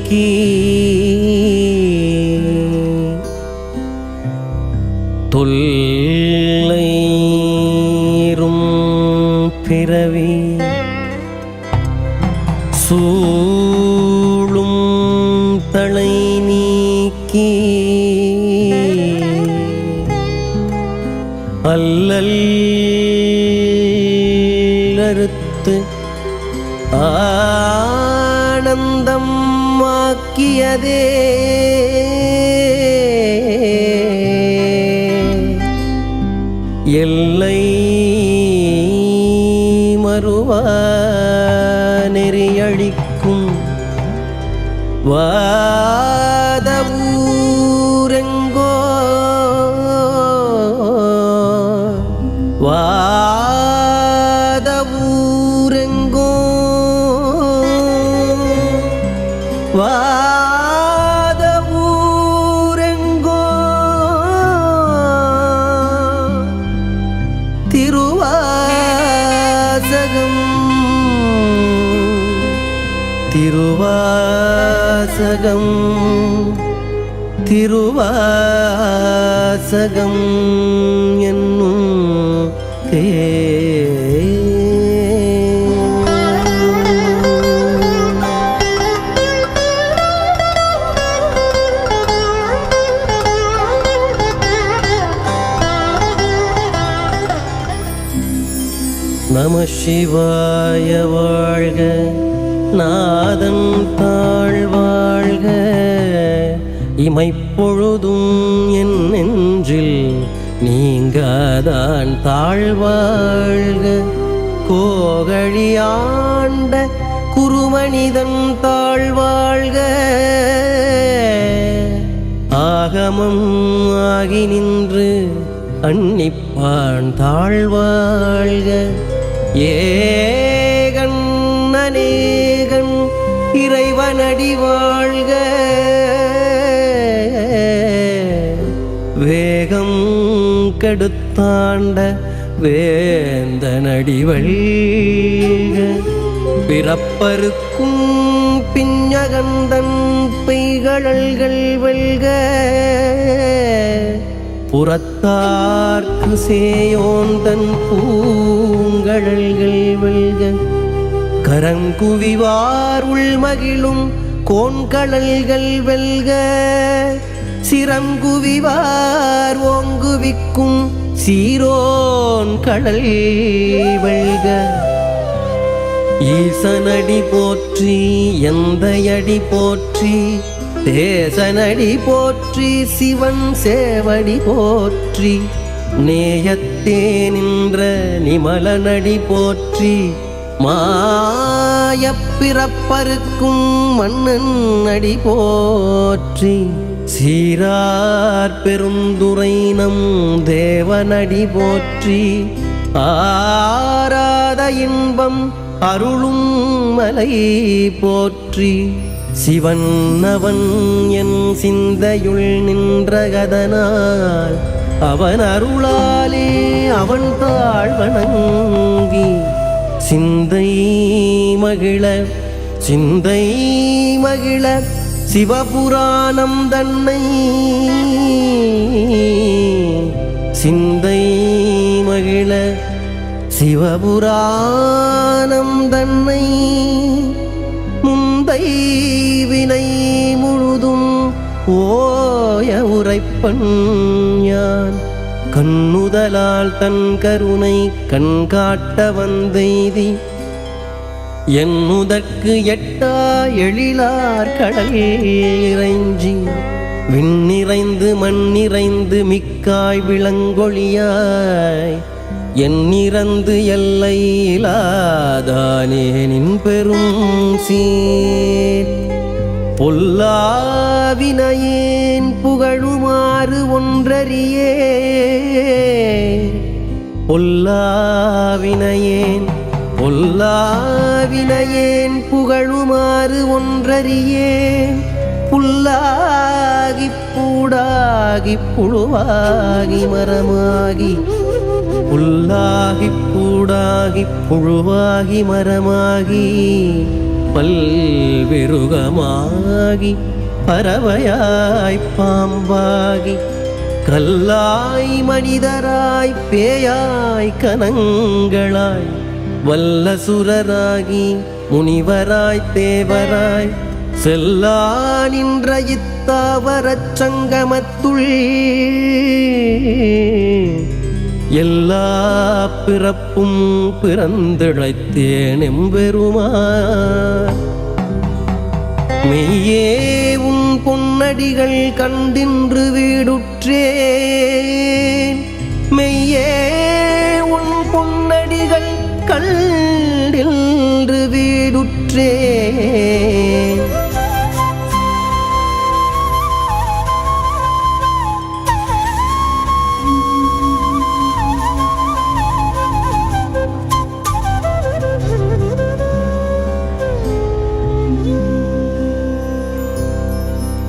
நீக்கி தொல்லைரும் பிறவி சூழும் தலை நீக்கி அல்லல் அறுத்து ஆனந்தம் ஆக்கியதே எல்லை மறுவா நெறியழிக்கும் வாத ஊரெங்கோ வாத ஊரெங்கோ வாத ஊரெங்கோ திருவாசகம் திருவாசகம் திருவாசகம் என்னும் நம சிவாய வாழ்க, நாதன் தாழ்வாழ்க, இமைப்பொழுதும் என் நெஞ்சில் நீங்காதான் தாழ்வாழ்க. கோகழியாண்ட குருமனிதன் தாழ்வாழ்க, ஆகமம் ஆகி நின்று அன்னிப்பான் தாழ்வாழ்க. ஏகன் அநேகன் இறைவனடி வாழ்க, வேகம் கெடுத்தாண்ட வேந்தனடி வெல்க. பிறப்பருக்கும் பிஞ்சகந்தன் பெய்கழல்கள் வெல்க, புறத்தார்க்கு சேயோந்தன் பூங்கழல்கள் வெல்க. கரங்குவிவார் உள்மகிழும் கோண்கழல்கள் வெல்க, சிரங்குவிவார் ஓங்குவிக்கும் சீரோன் கடல் வெல்க. ஈசனடி போற்றி எந்தையடி போற்றி, தேசனடி போற்றி சிவன் சேவடி போற்றி, நேயத்தே நின்ற நிமலனடி போற்றி, மாயப்பிறப்பருக்கும் மன்னன் அடி போற்றி, சீரார் பெருந்துரை நம் தேவனடி போற்றி, ஆராத இன்பம் அருளும் மலை போற்றி, சிவன் அவன் என் சிந்தையுள் நின்றகதனால் அவன் அருளாலே அவன் தாழ்வணங்கி சிந்தை மகிழ சிந்தை மகிழ சிவபுராணம் தன்னை சிந்தை மகிழ சிவபுராணம் தன்னை முந்தை வினை முழுதும் ஓய உரைப்பன் யான் கண்ணுதலால் தன் கருணை கண் காட்ட வந்தெய்தி என்னுதற்கு எட்டா எழிலார் கடல் இறைஞ்சி விண்ணிறைந்து மண்ணிறைந்து மிக்காய் விளங்கொழியாய் எண்ணிறந்து எல்லை இலாதானே நின் பெரும் சீர் பொல்லாவினையேன் புகழுமாறு ஒன்றறியே பொல்லாவினையேன் பொல்லாவினையேன் புகழுமாறு ஒன்றறியே புல்லாகி பூடாகி புழுவாகி மரமாகி புல்லாகி பூடாகி புழுவாகி மரமாகி பல்விருகமாகி பறவையாய் பாம்பாகி கல்லாய் மனிதராய் பேயாய் கனங்களாய் வல்லசுரராகி முனிவராய் தேவராய் செல்லா நின்ற இத்தாவரச் சங்கமத்துள் எல்லா பிறப்பும் பிறந்திழைத்தேன் எம்பெருமான். மெய்யே உன் பொன்னடிகள் கண்டின்று வீடுற்றேன், மெய்யே உன் பொன்னடிகள் கண்டின்று வீடுற்றேன்.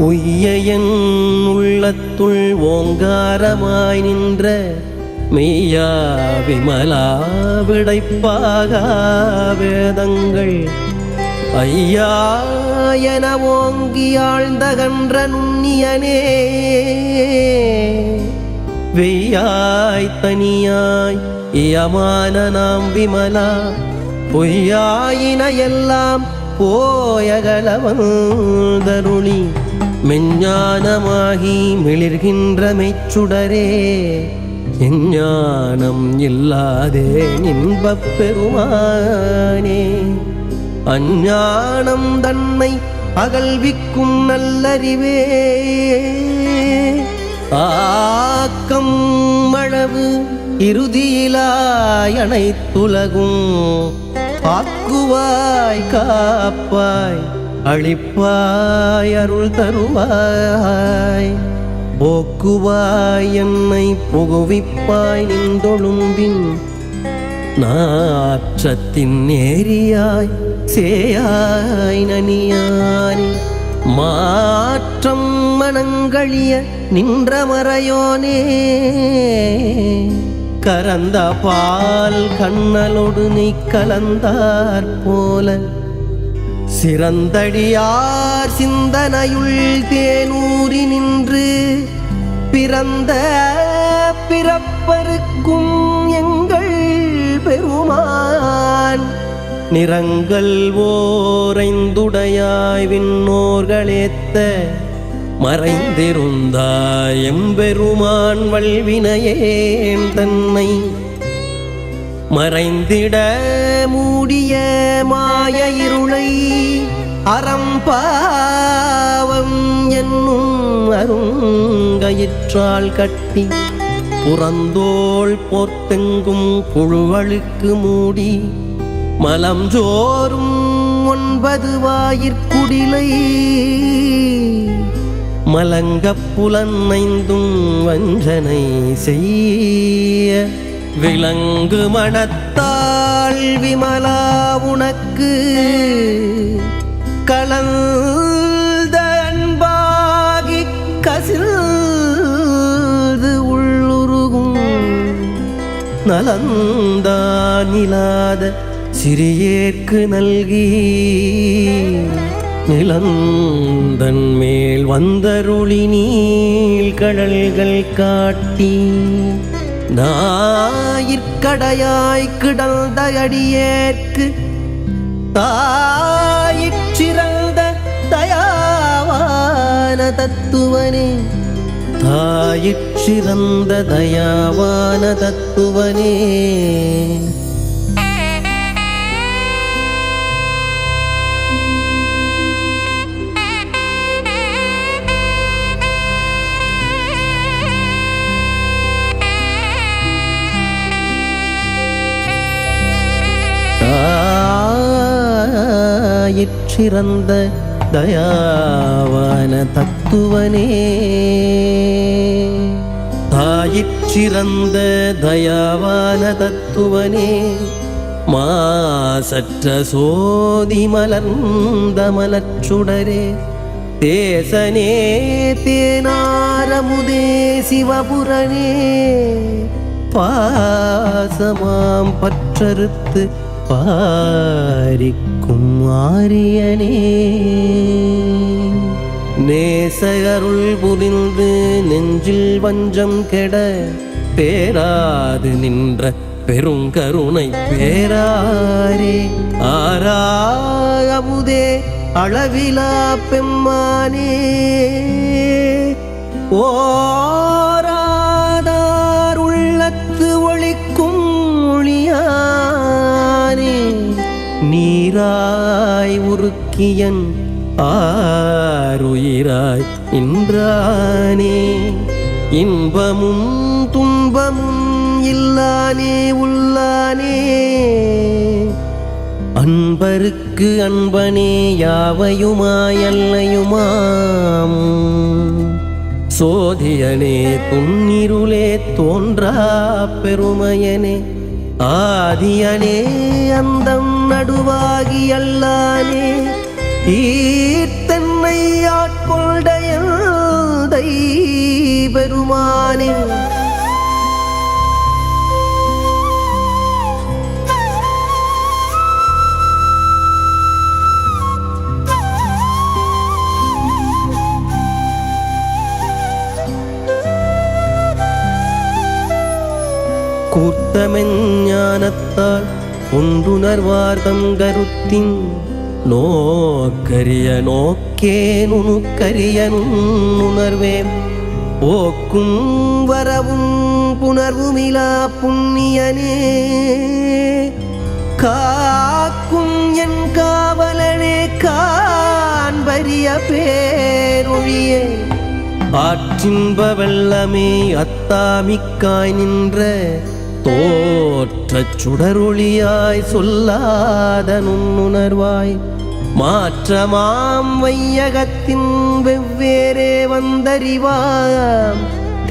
உய்யன் உள்ளத்துள் ஓங்காரமாய் நின்ற மெய்யா விமலா விடைப்பாக வேதங்கள் ஐயா என ஓங்கி ஆழ்ந்தகன்ற நுண்ணியனே வெய்யாய் தனியாய் இயமான நாம் விமலா பொய்யாயின எல்லாம் போயகலவந்தருளி மெஞ்ஞானமாகி மிளிர்கின்ற மெச்சுடரே எஞ்ஞானம் இல்லாதே இன்பப் பெருமானே. அஞ்ஞானம் தன்னை அகல்விக்கும் நல்லறிவே ஆக்கம் அளவு இறுதியிலாய் அனைத்துலகும் ஆக்குவாய் காப்பாய் அளிப்பாய் அருள் தருவாய் போக்குவாய் என்னை புகுவிப்பாய் நின்றொழும்பின் நாற்றத்தின் நேரியாய் சேயாய் நனியானி மாற்றம் மனங்களிய நின்ற மறையோனே கரந்த பால் கண்ணலோடு நீ கலந்தாற் போல சிறந்தடியார் சிந்தனையுள் தேனூரி நின்று பிறந்த பிறப்பருக்கும் எங்கள் பெருமான் நிறங்கள் ஓரைந்துடையாய் விண்ணோர்களேத்த மறைந்திருந்தாய் எம்பெருமான் வல்வினையேன் தன்னை மறைந்திட மூடிய மாய இருளை அறம்பாவம் என்னும் அருங்கயிற்றால் கட்டி புறந்தோள் போர்த்தெங்கும் புழுவழுக்கு மூடி மலம் ஜோறும் 9 வாயிற்குடிலை மலங்கப் புலனைந்தும் வஞ்சனை செய்ய விலங்கு மனத்தாள் விமலா உனக்கு கலந்த அன்பாகி கசில்து உள்ளுருகும் நலந்தான் இல்லாத சிறியேற்கு நல்கி நிலந்தன் மேல் வந்தருளி நீள் கடல்கள் காட்டி ஞாயிற்கடையாய் கிடந்த அடியேற்கு தாயிற்சிறந்த தயாவான தத்துவனே தாயிற்சிறந்த தயாவான தத்துவனே தாயிற்சிறந்த தயாவான தத்துவனே தாயிற்சிறந்த தயாவான தத்துவனே மாசற்ற சோதி மலர்ந்த மலச்சுடரே தேசனே தேனாரமுதே சிவபுரனே பாசமாம் பற்றறுத்து பாரிக்கும் ஆரியனே நேசகருள் புரிந்து நெஞ்சில் வஞ்சம் கெட பேராது நின்ற பெருங்கருணை பேராரே ஆராயமுதே அளவிலா பெம்மானே ஓராதார் உள்ளத்து ஒளிக்கும் ஒளியானே நீராய் உருக்கியன் ஆருயிராய் இன்றானே இன்பமும் துன்பமும் இல்லானே உள்ளானே அன்பருக்கு அன்பனே யாவையுமாயல்லையுமாம் சோதியனே துன்னிருளே தோன்றா பெருமையனே ஆதியனே அந்தம் நடுவாகி அல்லானே ஈர்த்தன்னை ஆட்கொண்டையல் பெருமானே கூர்த்தமெஞ்ஞானத்தால் ஒன்றுணர்வார் தம் கருத்தின் நோக்கரிய நோக்கே நுணுக்கரிய நுண்ணுணர்வேன் போக்கும் வரவும் புணர்வுமிலா புண்ணியனே காக்கும் என் காவலனே காண்பரிய பேரொழியே ஆற்றின்ப வெள்ளமே அத்தாமிக்காய் நின்ற தோற்றச் சுடரொளியாய் சொல்லாத நுண்ணுணர்வாய் மாற்றமாம் வையகத்தின் வெவ்வேறே வந்தறிவாம்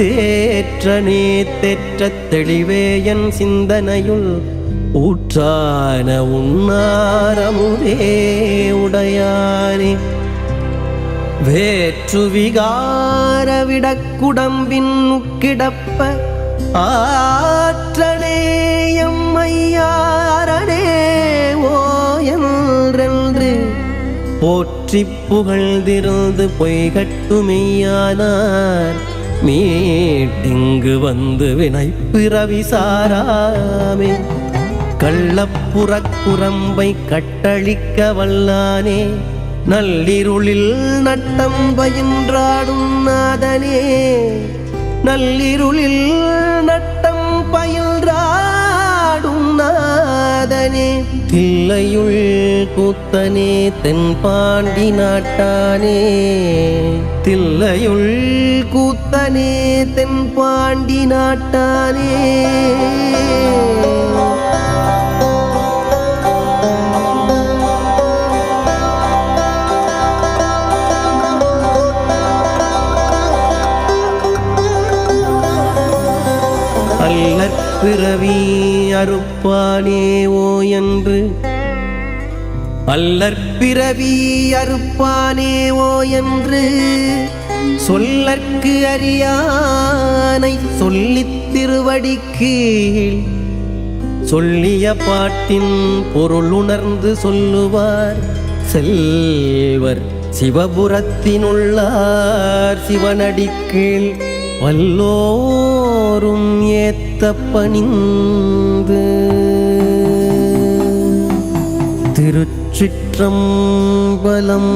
தேற்றனே தேற்றத் தெளிவே என் சிந்தனையுள் ஊற்றான உன்னாரமுதே உடையானே வேற்று விகார விடக்குடம்பின் கிடப்ப ஆற்றனே எம்மையாரனே ஓ என்றென்று போற்றி புகழ்ந்திருந்து பொய்கட்டுமெய்யானார் மீட்டிங்கு வந்து வினை பிறவி சாராமே கள்ளப்புறக் குரம்பை கட்டழிக்க வல்லானே நல்லிருளில் நட்டம் பயின்றாடும் நாதனே நல்லிருளில் நட்டம் பயின்றாடும் நாதனே தில்லையுள் கூத்தனே தென்பாண்டி நாட்டானே தில்லையுள் கூத்தனே தென்பாண்டி நாட்டானே பிறவி அறுப்பானே ஓ என்று அல்லற்பிறவி அறுப்பானே ஓ என்று சொல்லற்கு அறியானை சொல்லித் திருவடிக்கீழ் சொல்லிய பாட்டின் பொருள் உணர்ந்து சொல்லுவார் செல்வர் சிவபுரத்தினுள்ளார் சிவனடிக்கீழ் வல்லோரும் ஏத்த பணிந்து திருச்சிற்றம்பலம்